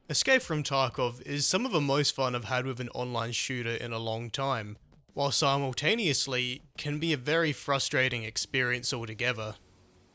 Escape from Tarkov is some of the most fun I've had with an online shooter in a long time, while simultaneously can be a very frustrating experience altogether.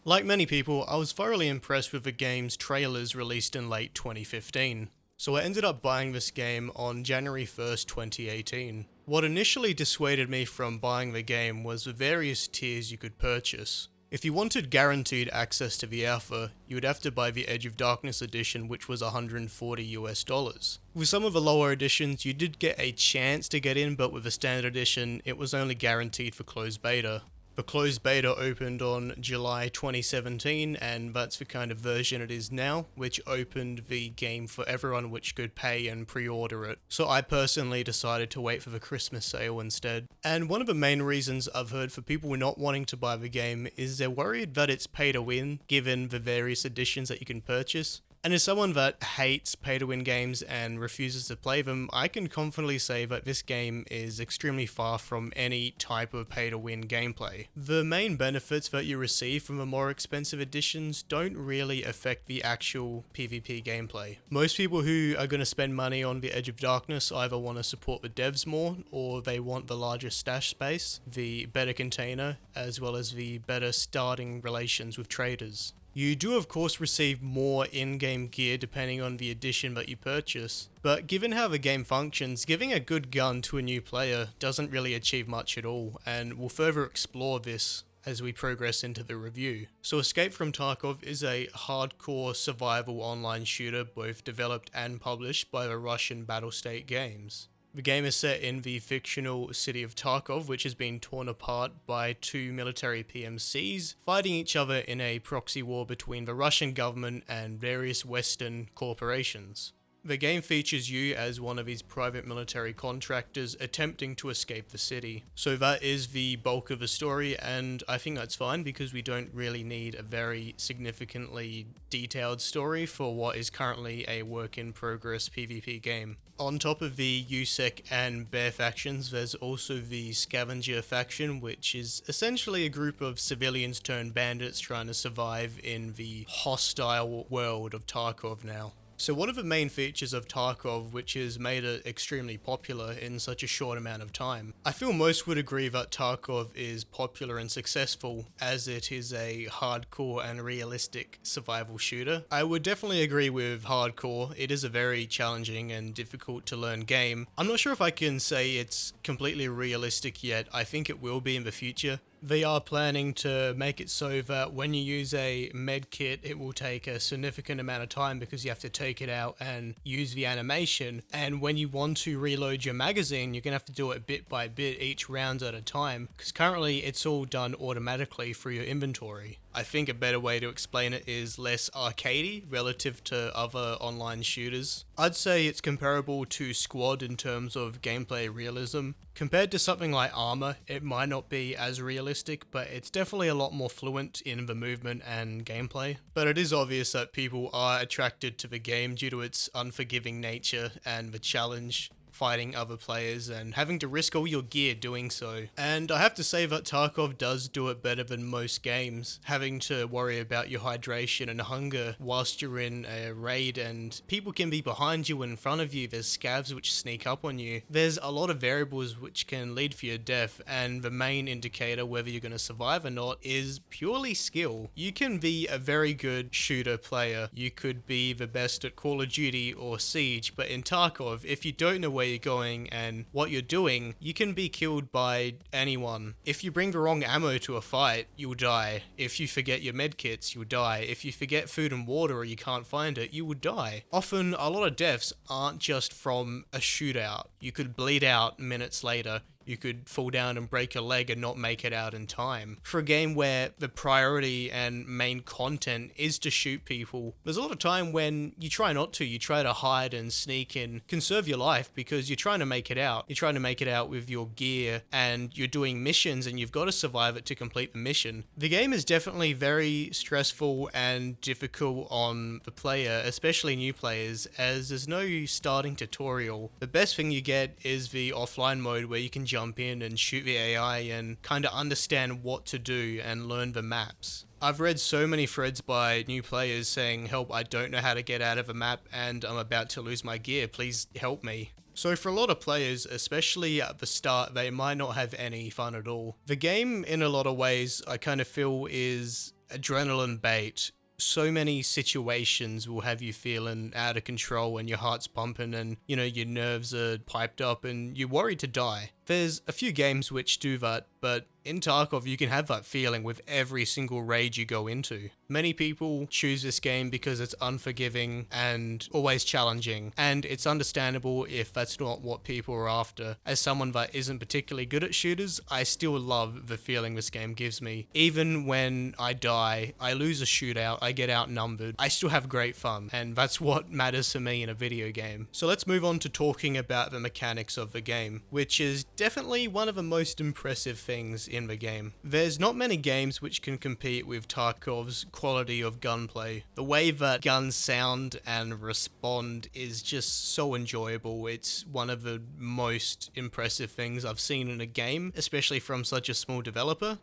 Like many people, I was thoroughly impressed with the game's trailers released in late 2015, so I ended up buying this game on January 1st, 2018. What initially dissuaded me from buying the game was the various tiers you could purchase. If you wanted guaranteed access to the alpha, you would have to buy the Edge of Darkness edition, which was $140. With some of the lower editions, you did get a chance to get in, but with the standard edition, it was only guaranteed for closed beta. The closed beta opened on July 2017, and that's the kind of version it is now, which opened the game for everyone which could pay and pre-order it. So I personally decided to wait for the Christmas sale instead. And one of the main reasons I've heard for people not wanting to buy the game is they're worried that it's pay to win, given the various editions that you can purchase. And as someone that hates pay-to-win games and refuses to play them, I can confidently say that this game is extremely far from any type of pay-to-win gameplay. The main benefits that you receive from the more expensive editions don't really affect the actual PvP gameplay. Most people who are going to spend money on the Edge of Darkness either want to support the devs more, or they want the larger stash space, the better container, as well as the better starting relations with traders. You do of course receive more in-game gear depending on the edition that you purchase, but given how the game functions, giving a good gun to a new player doesn't really achieve much at all, and we'll further explore this as we progress into the review. So Escape from Tarkov is a hardcore survival online shooter both developed and published by the Russian Battlestate Games. The game is set in the fictional city of Tarkov, which has been torn apart by two military PMCs fighting each other in a proxy war between the Russian government and various Western corporations. The game features you as one of these private military contractors attempting to escape the city. So that is the bulk of the story, and I think that's fine because we don't really need a very significantly detailed story for what is currently a work-in-progress PvP game. On top of the USEC and Bear factions, there's also the Scavenger faction, which is essentially a group of civilians turned bandits trying to survive in the hostile world of Tarkov now. So what are the main features of Tarkov which has made it extremely popular in such a short amount of time? I feel most would agree that Tarkov is popular and successful as it is a hardcore and realistic survival shooter. I would definitely agree with hardcore. It is a very challenging and difficult to learn game. I'm not sure if I can say it's completely realistic yet. I think it will be in the future. They are planning to make it so that when you use a med kit, it will take a significant amount of time because you have to take it out and use the animation. And when you want to reload your magazine, you're going to have to do it bit by bit, each round at a time, because currently it's all done automatically through your inventory. I think a better way to explain it is less arcadey relative to other online shooters. I'd say it's comparable to Squad in terms of gameplay realism. Compared to something like ARMA, it might not be as realistic, but it's definitely a lot more fluent in the movement and gameplay. But it is obvious that people are attracted to the game due to its unforgiving nature and the challenge fighting other players and having to risk all your gear doing so. And I have to say that Tarkov does do it better than most games, having to worry about your hydration and hunger whilst you're in a raid and people can be behind you and in front of you. There's scavs which sneak up on you. There's a lot of variables which can lead for your death, and the main indicator whether you're going to survive or not is purely skill. You can be a very good shooter player. You could be the best at Call of Duty or Siege, but in Tarkov, if you don't know where you're going and what you're doing, you can be killed by anyone. If you bring the wrong ammo to a fight, you'll die. If you forget your medkits, you'll die. If you forget food and water or you can't find it, you will die. Often, a lot of deaths aren't just from a shootout. You could bleed out minutes later. You could fall down and break a leg and not make it out in time. For a game where the priority and main content is to shoot people, there's a lot of time when you try not to. You try to hide and sneak and conserve your life because you're trying to make it out. You're trying to make it out with your gear and you're doing missions and you've got to survive it to complete the mission. The game is definitely very stressful and difficult on the player, especially new players, as there's no starting tutorial. The best thing you get is the offline mode where you can jump in and shoot the AI and kind of understand what to do and learn the maps. I've read so many threads by new players saying, help, I don't know how to get out of a map and I'm about to lose my gear, please help me. So for a lot of players, especially at the start, they might not have any fun at all. The game, in a lot of ways, I kind of feel is adrenaline bait. So many situations will have you feeling out of control and your heart's pumping and, you know, your nerves are piped up and you're worried to die. There's a few games which do that, but in Tarkov you can have that feeling with every single raid you go into. Many people choose this game because it's unforgiving and always challenging, and it's understandable if that's not what people are after. As someone that isn't particularly good at shooters, I still love the feeling this game gives me. Even when I die, I lose a shootout, I get outnumbered, I still have great fun, and that's what matters to me in a video game. So let's move on to talking about the mechanics of the game, which is definitely one of the most impressive things in the game. There's not many games which can compete with Tarkov's quality of gunplay. The way that guns sound and respond is just so enjoyable. It's one of the most impressive things I've seen in a game, especially from such a small developer.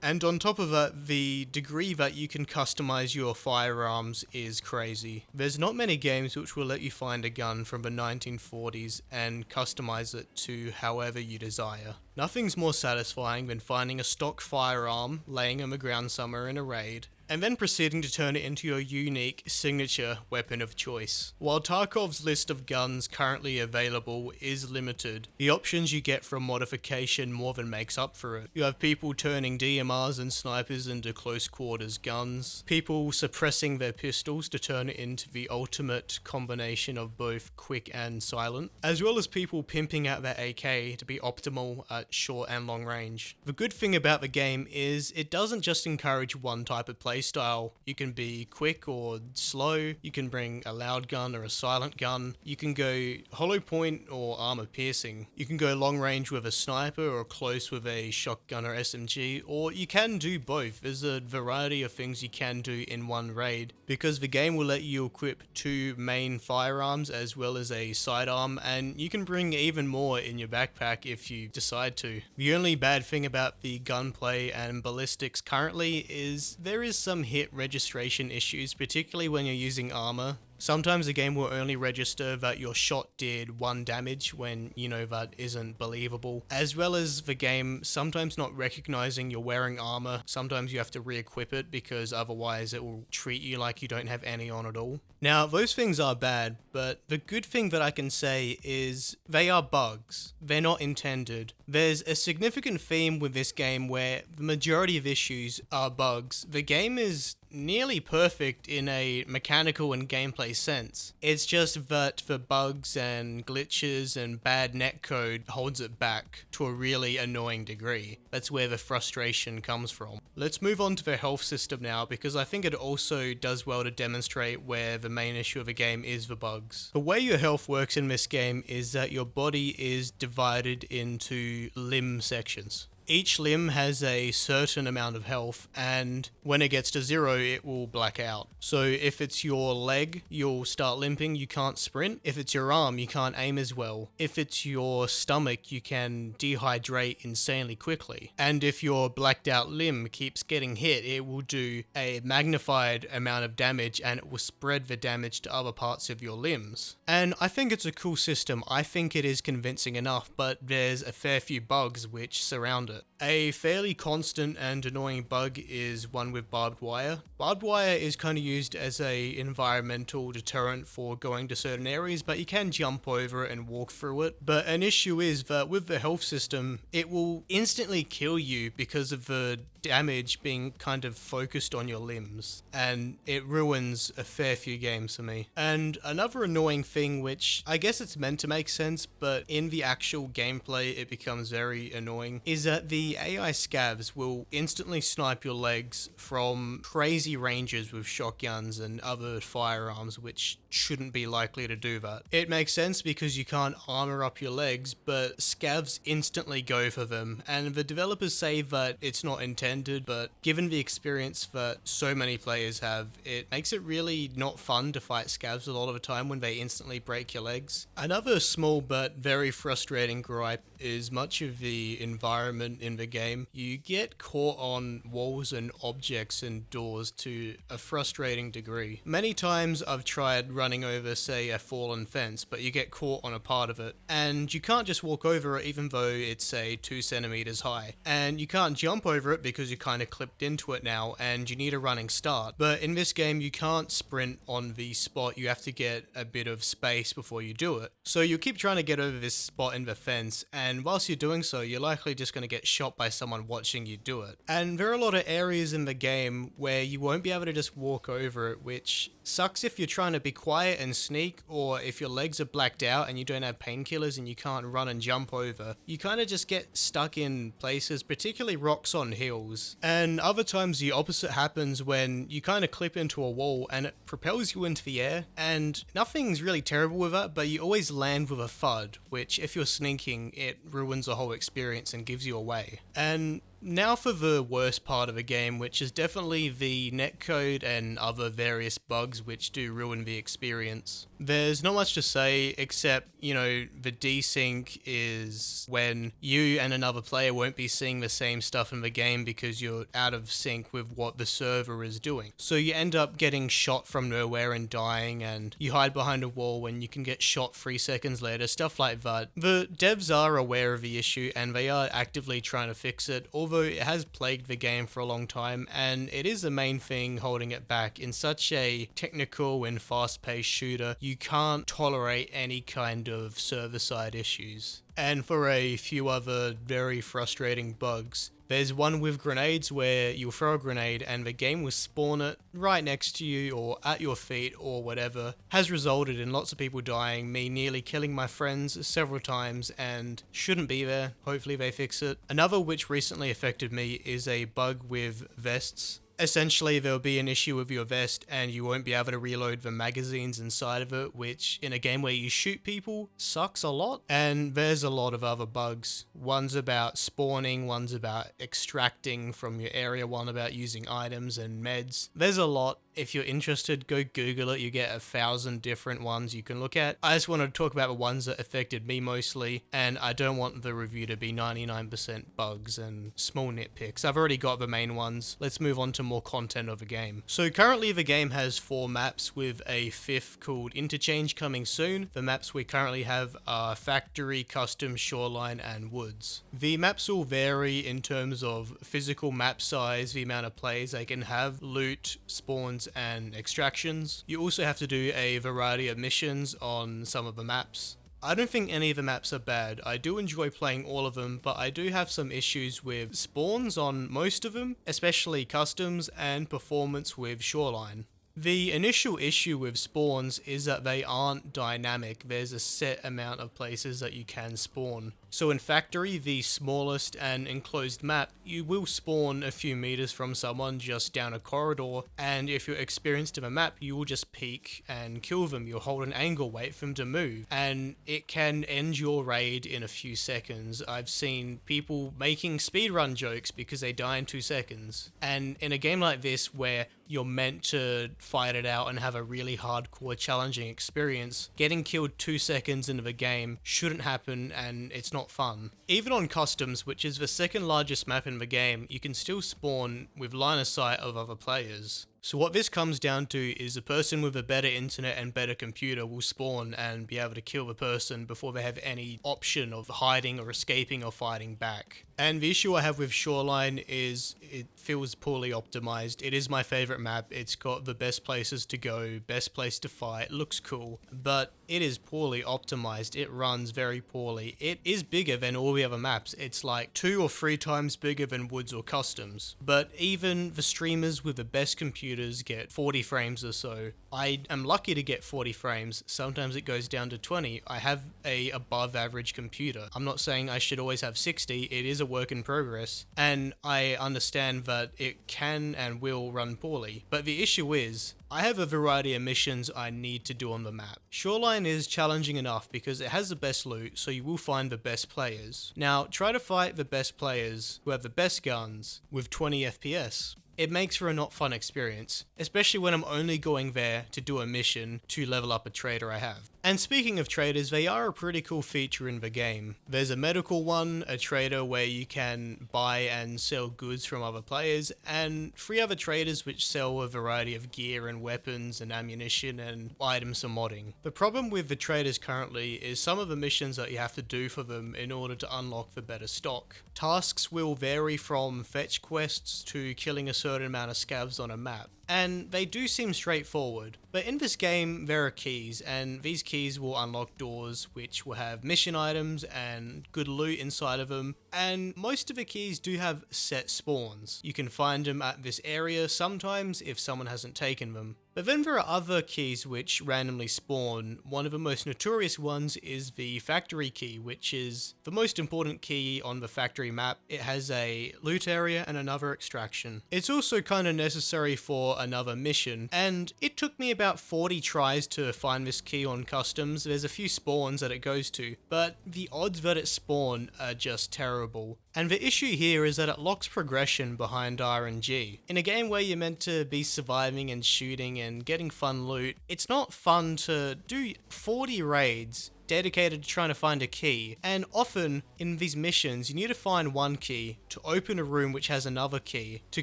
And on top of that, the degree that you can customize your firearms is crazy. There's not many games which will let you find a gun from the 1940s and customize it to however you desire. Nothing's more satisfying than finding a stock firearm laying on the ground somewhere in a raid, and then proceeding to turn it into your unique signature weapon of choice. While Tarkov's list of guns currently available is limited, the options you get from modification more than makes up for it. You have people turning DMRs and snipers into close quarters guns, people suppressing their pistols to turn it into the ultimate combination of both quick and silent, as well as people pimping out their AK to be optimal at short and long range. The good thing about the game is it doesn't just encourage one type of playstyle. You can be quick or slow, you can bring a loud gun or a silent gun, you can go hollow point or armor piercing, you can go long range with a sniper or close with a shotgun or SMG, or you can do both. There's a variety of things you can do in one raid, because the game will let you equip 2 main firearms as well as a sidearm, and you can bring even more in your backpack if you decide to. The only bad thing about the gunplay and ballistics currently is there is some hit registration issues, particularly when you're using ARMA. Sometimes the game will only register that your shot did 1 damage when, you know, that isn't believable. As well as the game sometimes not recognizing you're wearing armor. Sometimes you have to re-equip it because otherwise it will treat you like you don't have any on at all. Now, those things are bad, but the good thing that I can say is they are bugs. They're not intended. There's a significant theme with this game where the majority of issues are bugs. The game is nearly perfect in a mechanical and gameplay sense. It's just that the bugs and glitches and bad netcode holds it back to a really annoying degree. That's where the frustration comes from. Let's move on to the health system now, because I think it also does well to demonstrate where the main issue of the game is the bugs. The way your health works in this game is that your body is divided into limb sections. Each limb has a certain amount of health, and when it gets to 0, it will black out. So if it's your leg, you'll start limping, you can't sprint. If it's your arm, you can't aim as well. If it's your stomach, you can dehydrate insanely quickly. And if your blacked out limb keeps getting hit, it will do a magnified amount of damage, and it will spread the damage to other parts of your limbs. And I think it's a cool system. I think it is convincing enough, but there's a fair few bugs which surround it. A fairly constant and annoying bug is one with barbed wire. Barbed wire is kind of used as a environmental deterrent for going to certain areas, but you can jump over it and walk through it. But an issue is that with the health system, it will instantly kill you because of the damage being kind of focused on your limbs, and it ruins a fair few games for me. And another annoying thing, which I guess it's meant to make sense, but in the actual gameplay it becomes very annoying, is that the AI scavs will instantly snipe your legs from crazy ranges with shotguns and other firearms, which shouldn't be likely to do that. It makes sense because you can't armor up your legs, but scavs instantly go for them, and the developers say that it's not intended, but given the experience that so many players have, it makes it really not fun to fight scavs a lot of the time when they instantly break your legs. Another small but very frustrating gripe is much of the environment in the game. You get caught on walls and objects and doors to a frustrating degree. Many times I've tried running over, say, a fallen fence, but you get caught on a part of it, and you can't just walk over it even though it's, say, 2 centimeters high, and you can't jump over it because you're kind of clipped into it now, and you need a running start. But in this game you can't sprint on the spot, you have to get a bit of space before you do it. So you keep trying to get over this spot in the fence, and whilst you're doing so, you're likely just going to get shot by someone watching you do it. And there are a lot of areas in the game where you won't be able to just walk over it, which sucks if you're trying to be quiet and sneak, or if your legs are blacked out and you don't have painkillers and you can't run and jump over. You kind of just get stuck in places, particularly rocks on hills. And other times the opposite happens when you kind of clip into a wall and it propels you into the air, and nothing's really terrible with that, but you always land with a thud, which if you're sneaking, it ruins the whole experience and gives you away. And now for the worst part of the game, which is definitely the netcode and other various bugs which do ruin the experience. There's not much to say except, the desync is when you and another player won't be seeing the same stuff in the game because you're out of sync with what the server is doing. So you end up getting shot from nowhere and dying, and you hide behind a wall when you can get shot 3 seconds later, stuff like that. The devs are aware of the issue and they are actively trying to fix it, although it has plagued the game for a long time, and it is the main thing holding it back. In such a technical and fast-paced shooter, you can't tolerate any kind of server-side issues. And for a few other very frustrating bugs, there's one with grenades where you'll throw a grenade and the game will spawn it right next to you or at your feet or whatever, has resulted in lots of people dying, me nearly killing my friends several times, and shouldn't be there. Hopefully they fix it. Another which recently affected me is a bug with vests. Essentially, there'll be an issue with your vest and you won't be able to reload the magazines inside of it, which in a game where you shoot people sucks a lot. And there's a lot of other bugs. One's about spawning, one's about extracting from your area, one about using items and meds. There's a lot. If you're interested, go Google it. You get 1,000 different ones you can look at. I just want to talk about the ones that affected me mostly, and I don't want the review to be 99% bugs and small nitpicks. I've already got the main ones. Let's move on to more content of the game. So currently the game has 4 maps with a 5th called Interchange coming soon. The maps we currently have are Factory, Custom, Shoreline, and Woods. The maps will vary in terms of physical map size, the amount of players they can have, loot, spawns, and extractions. You also have to do a variety of missions on some of the maps. I don't think any of the maps are bad. I do enjoy playing all of them, but I do have some issues with spawns on most of them, especially customs, and performance with Shoreline. The initial issue with spawns is that they aren't dynamic. There's a set amount of places that you can spawn. So in Factory, the smallest and enclosed map, you will spawn a few meters from someone just down a corridor, and if you're experienced in a map, you will just peek and kill them. You'll hold an angle, wait for them to move, and it can end your raid in a few seconds. I've seen people making speedrun jokes because they die in 2 seconds. And in a game like this where you're meant to fight it out and have a really hardcore challenging experience, getting killed 2 seconds into the game shouldn't happen, and it's not fun. Even on Customs, which is the second largest map in the game, you can still spawn with line of sight of other players. So what this comes down to is a person with a better internet and better computer will spawn and be able to kill the person before they have any option of hiding or escaping or fighting back. And the issue I have with Shoreline is it feels poorly optimized. It is my favorite map. It's got the best places to go, best place to fight, looks cool, but it is poorly optimized. It runs very poorly. It is bigger than all the other maps. It's like 2 or 3 times bigger than Woods or Customs. But even the streamers with the best computers get 40 frames or so. I am lucky to get 40 frames. Sometimes it goes down to 20. I have a above average computer. I'm not saying I should always have 60. It is a work in progress, and I understand that it can and will run poorly. But the issue is, I have a variety of missions I need to do on the map. Shoreline is challenging enough because it has the best loot, so you will find the best players. Now, try to fight the best players who have the best guns with 20 FPS. It makes for a not fun experience, especially when I'm only going there to do a mission to level up a trader I have. And speaking of traders, they are a pretty cool feature in the game. There's a medical one, a trader where you can buy and sell goods from other players, and 3 other traders which sell a variety of gear and weapons and ammunition and items for modding. The problem with the traders currently is some of the missions that you have to do for them in order to unlock the better stock. Tasks will vary from fetch quests to killing a certain amount of scavs on a map, and they do seem straightforward. But in this game there are keys, and these keys will unlock doors which will have mission items and good loot inside of them, and most of the keys do have set spawns. You can find them at this area sometimes if someone hasn't taken them. But then there are other keys which randomly spawn. One of the most notorious ones is the factory key, which is the most important key on the factory map. It has a loot area and another extraction. It's also kind of necessary for another mission, and it took me about 40 tries to find this key on Customs. There's a few spawns that it goes to, but the odds that it spawn are just terrible. And the issue here is that it locks progression behind RNG. In a game where you're meant to be surviving and shooting and getting fun loot, it's not fun to do 40 raids dedicated to trying to find a key, and often in these missions you need to find one key to open a room which has another key to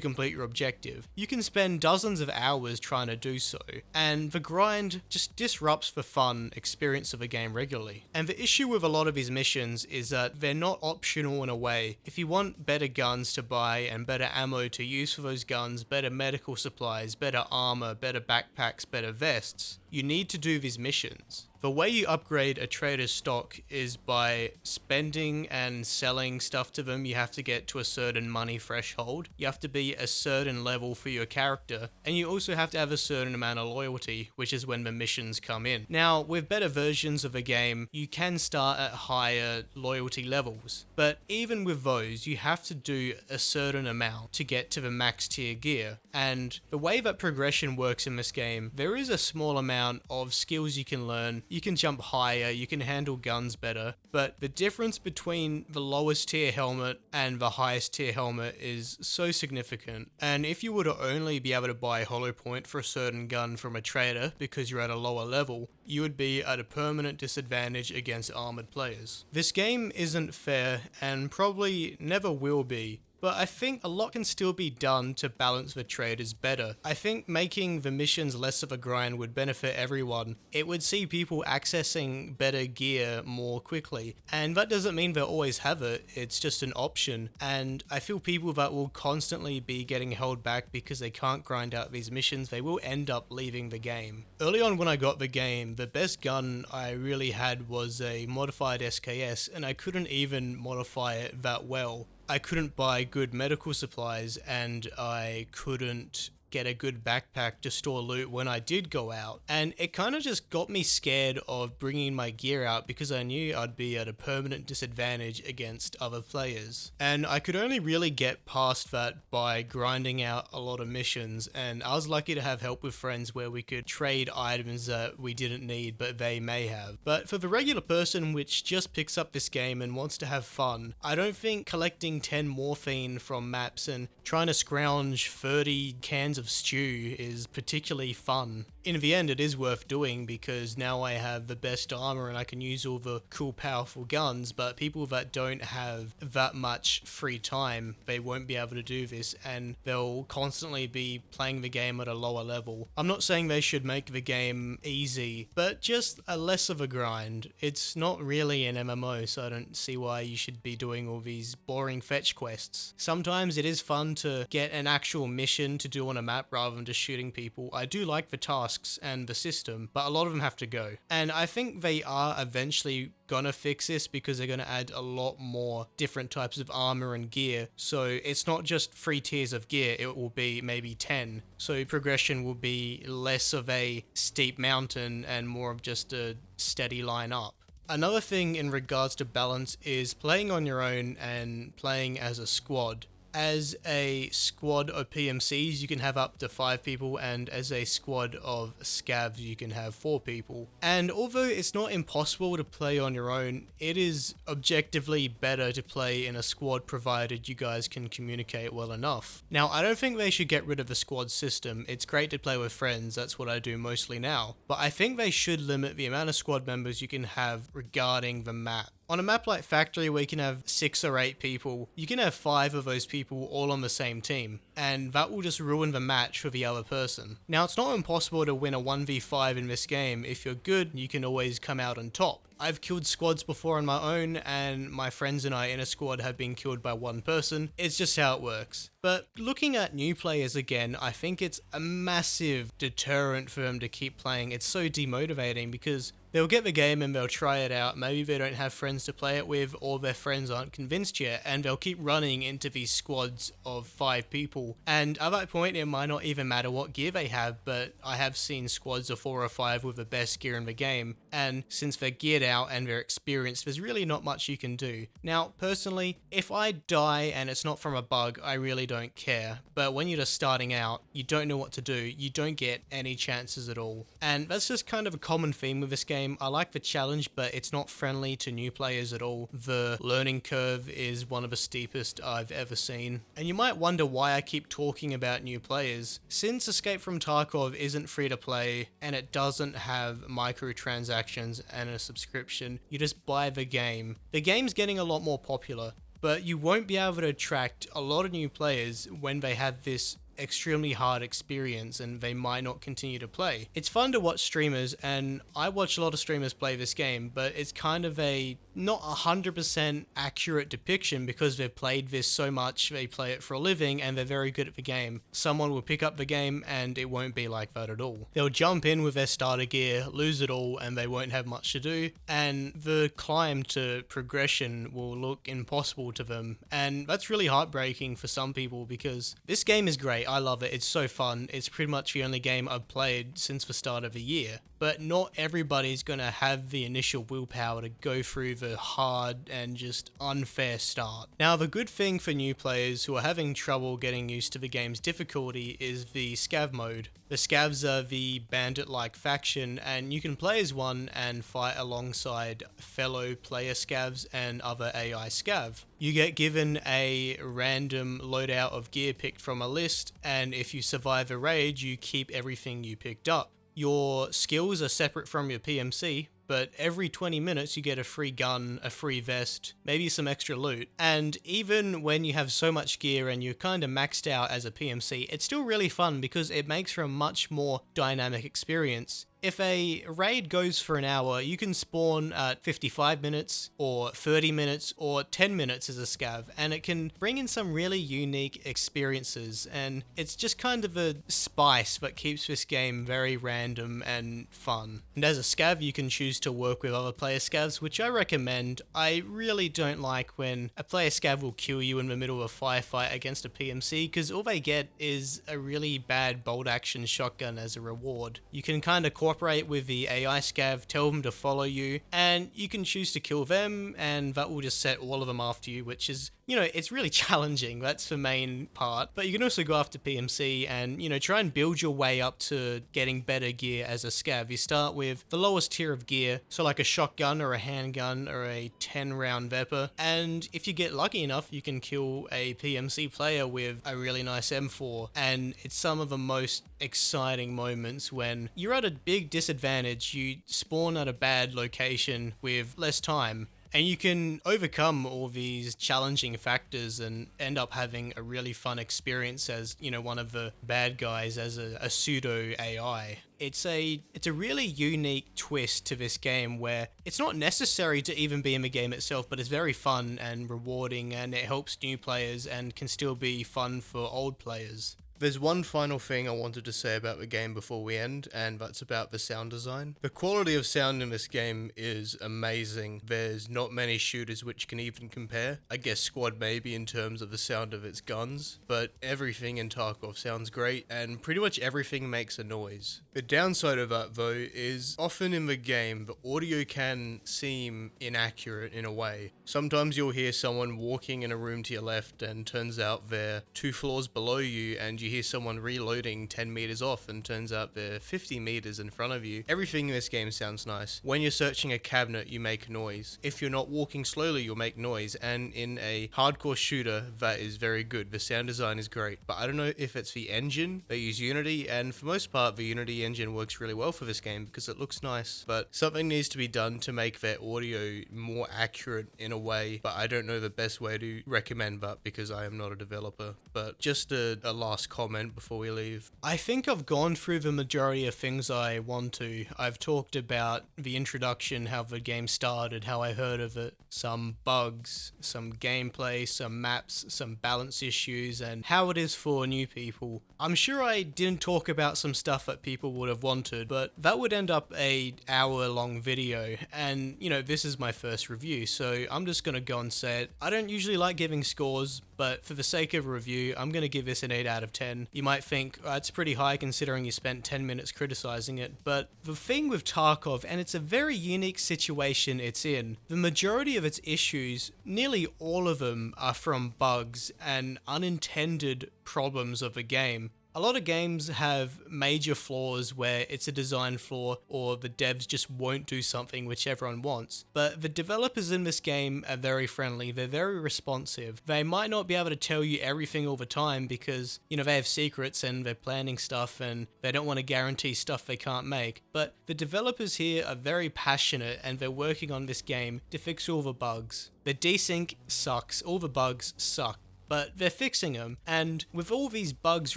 complete your objective. You can spend dozens of hours trying to do so, and the grind just disrupts the fun experience of a game regularly. And the issue with a lot of these missions is that they're not optional in a way. If you want better guns to buy and better ammo to use for those guns, better medical supplies, better armor, better backpacks, better vests, you need to do these missions. The way you upgrade a trader's stock is by spending and selling stuff to them. You have to get to a certain money threshold. You have to be a certain level for your character. And you also have to have a certain amount of loyalty, which is when the missions come in. Now, with better versions of a game, you can start at higher loyalty levels. But even with those, you have to do a certain amount to get to the max tier gear. And the way that progression works in this game, there is a small amount of skills you can learn. You can jump higher, you can handle guns better, but the difference between the lowest tier helmet and the highest tier helmet is so significant. And if you were to only be able to buy hollow point for a certain gun from a trader because you're at a lower level, you would be at a permanent disadvantage against armored players. This game isn't fair and probably never will be. But I think a lot can still be done to balance the traders better. I think making the missions less of a grind would benefit everyone. It would see people accessing better gear more quickly. And that doesn't mean they'll always have it, it's just an option. And I feel people that will constantly be getting held back because they can't grind out these missions, they will end up leaving the game. Early on when I got the game, the best gun I really had was a modified SKS, and I couldn't even modify it that well. I couldn't buy good medical supplies, and I couldn't get a good backpack to store loot when I did go out. And it kind of just got me scared of bringing my gear out because I knew I'd be at a permanent disadvantage against other players. And I could only really get past that by grinding out a lot of missions, and I was lucky to have help with friends where we could trade items that we didn't need but they may have. But for the regular person which just picks up this game and wants to have fun, I don't think collecting 10 morphine from maps and trying to scrounge 30 cans of stew is particularly fun. In the end, it is worth doing because now I have the best armor and I can use all the cool powerful guns, but people that don't have that much free time, they won't be able to do this and they'll constantly be playing the game at a lower level. I'm not saying they should make the game easy, but just a less of a grind. It's not really an MMO, so I don't see why you should be doing all these boring fetch quests. Sometimes it is fun to get an actual mission to do on a map rather than just shooting people. I do like the tasks and the system, but a lot of them have to go. And I think they are eventually gonna fix this because they're gonna add a lot more different types of armor and gear. So it's not just 3 tiers of gear, it will be maybe 10. So progression will be less of a steep mountain and more of just a steady line up. Another thing in regards to balance is playing on your own and playing as a squad. As a squad of PMCs, you can have up to 5 people, and as a squad of Scavs, you can have 4 people. And although it's not impossible to play on your own, it is objectively better to play in a squad provided you guys can communicate well enough. Now, I don't think they should get rid of the squad system. It's great to play with friends, that's what I do mostly now. But I think they should limit the amount of squad members you can have regarding the map. On a map like Factory where you can have 6 or 8 people, you can have 5 of those people all on the same team, and that will just ruin the match for the other person. Now, it's not impossible to win a 1v5 in this game. If you're good, you can always come out on top. I've killed squads before on my own, and my friends and I in a squad have been killed by one person. It's just how it works. But looking at new players again, I think it's a massive deterrent for them to keep playing. It's so demotivating because they'll get the game and they'll try it out. Maybe they don't have friends to play it with, or their friends aren't convinced yet, and they'll keep running into these squads of 5 people. And at that point, it might not even matter what gear they have, but I have seen squads of 4 or 5 with the best gear in the game, and since they're geared out and they're experienced, there's really not much you can do. Now, personally, if I die and it's not from a bug, I really don't care. But when you're just starting out, you don't know what to do, you don't get any chances at all. And that's just kind of a common theme with this game. I like the challenge, but it's not friendly to new players at all. The learning curve is one of the steepest I've ever seen. And you might wonder why I keep talking about new players. Since Escape from Tarkov isn't free to play, and it doesn't have microtransactions and a subscription, you just buy the game. The game's getting a lot more popular, but you won't be able to attract a lot of new players when they have this extremely hard experience and they might not continue to play. It's fun to watch streamers, and I watch a lot of streamers play this game, but it's kind of a not 100% accurate depiction because they've played this so much, they play it for a living and they're very good at the game. Someone will pick up the game and it won't be like that at all. They'll jump in with their starter gear, lose it all, and they won't have much to do, and the climb to progression will look impossible to them. And that's really heartbreaking for some people because this game is great. I love it. It's so fun. It's pretty much the only game I've played since the start of the year. But not everybody's gonna have the initial willpower to go through the hard and just unfair start. Now, the good thing for new players who are having trouble getting used to the game's difficulty is the Scav mode. The Scavs are the bandit-like faction, and you can play as one and fight alongside fellow player Scavs and other AI Scav. You get given a random loadout of gear picked from a list, and if you survive a raid, you keep everything you picked up. Your skills are separate from your PMC, but every 20 minutes you get a free gun, a free vest, maybe some extra loot. And even when you have so much gear and you're kind of maxed out as a PMC, it's still really fun because it makes for a much more dynamic experience. if a raid goes for an hour, you can spawn at 55 minutes or 30 minutes or 10 minutes as a scav, and it can bring in some really unique experiences, and it's just kind of a spice that keeps this game very random and fun. And as a scav, you can choose to work with other player scavs, which I recommend. I really don't like when a player scav will kill you in the middle of a firefight against a PMC, because all they get is a really bad bolt action shotgun as a reward. You can kind of cooperate with the AI scav, tell them to follow you, and you can choose to kill them, and that will just set all of them after you, which is, it's really challenging. That's the main part. But you can also go after PMC and, try and build your way up to getting better gear as a scav. You start with the lowest tier of gear, so like a shotgun or a handgun or a 10-round Vepr, and if you get lucky enough, you can kill a PMC player with a really nice M4, and it's some of the most exciting moments when you're at a big disadvantage, you spawn at a bad location with less time, and you can overcome all these challenging factors and end up having a really fun experience as, one of the bad guys as a pseudo AI. It's a really unique twist to this game where it's not necessary to even be in the game itself, but it's very fun and rewarding, and it helps new players and can still be fun for old players. There's one final thing I wanted to say about the game before we end, and that's about the sound design. The quality of sound in this game is amazing. There's not many shooters which can even compare. I guess Squad maybe in terms of the sound of its guns, but everything in Tarkov sounds great, and pretty much everything makes a noise. The downside of that though is often in the game, the audio can seem inaccurate in a way. Sometimes you'll hear someone walking in a room to your left and turns out they're 2 floors below you, and you hear someone reloading 10 meters off and turns out they're 50 meters in front of you. Everything in this game sounds nice. When you're searching a cabinet, you make noise. If you're not walking slowly, you'll make noise, and in a hardcore shooter, that is very good. The sound design is great, but I don't know if it's the engine. They use Unity, and for most part, the Unity engine works really well for this game because it looks nice, but something needs to be done to make their audio more accurate in a way, but I don't know the best way to recommend that because I am not a developer. But just a last comment before we leave. I think I've gone through the majority of things I want to. I've talked about the introduction, how the game started, how I heard of it, some bugs, some gameplay, some maps, some balance issues, and how it is for new people. I'm sure I didn't talk about some stuff that people would have wanted, but that would end up a hour-long video, and this is my first review, so I'm just gonna go and say it. I don't usually like giving scores, but for the sake of a review, I'm gonna give this an 8 out of 10. You might think, it's pretty high considering you spent 10 minutes criticizing it, but the thing with Tarkov, and it's a very unique situation it's in, the majority of its issues, nearly all of them are from bugs and unintended problems of the game. A lot of games have major flaws where it's a design flaw or the devs just won't do something which everyone wants. But the developers in this game are very friendly, they're very responsive. They might not be able to tell you everything all the time because, they have secrets and they're planning stuff and they don't want to guarantee stuff they can't make. But the developers here are very passionate and they're working on this game to fix all the bugs. The desync sucks, all the bugs suck, but they're fixing them, and with all these bugs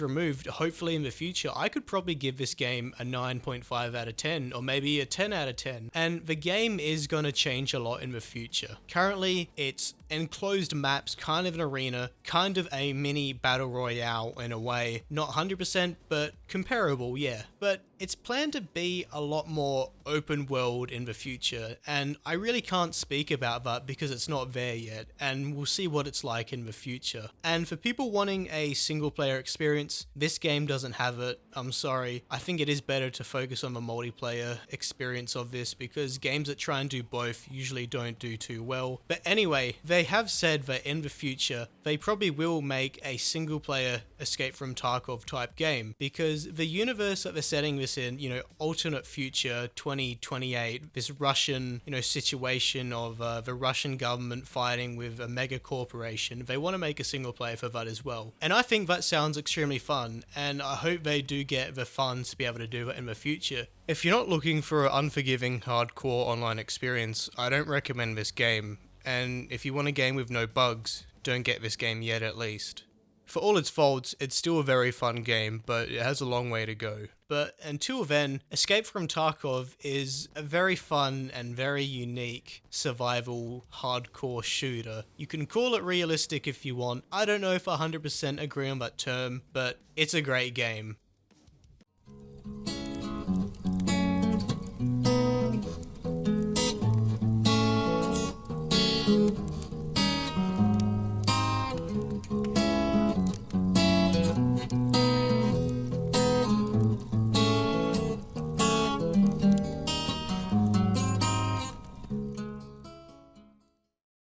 removed, hopefully in the future, I could probably give this game a 9.5 out of 10, or maybe a 10 out of 10, and the game is going to change a lot in the future. Currently, it's enclosed maps, kind of an arena, kind of a mini battle royale in a way, not 100%, but comparable, yeah. But it's planned to be a lot more open world in the future, and I really can't speak about that because it's not there yet, and we'll see what it's like in the future. And for people wanting a single player experience, this game doesn't have it. I'm sorry. I think it is better to focus on the multiplayer experience of this because games that try and do both usually don't do too well. But anyway, they have said that in the future, they probably will make a single player Escape from Tarkov type game because the universe that they're setting this in, alternate future 2028, this Russian, situation of the Russian government fighting with a mega corporation, they want to make a single player for that as well. And I think that sounds extremely fun, and I hope they do get the funds to be able to do it in the future. If you're not looking for an unforgiving, hardcore online experience, I don't recommend this game. And if you want a game with no bugs, don't get this game yet at least. For all its faults, it's still a very fun game, but it has a long way to go. But until then, Escape from Tarkov is a very fun and very unique survival hardcore shooter. You can call it realistic if you want. I don't know if I 100% agree on that term, but it's a great game.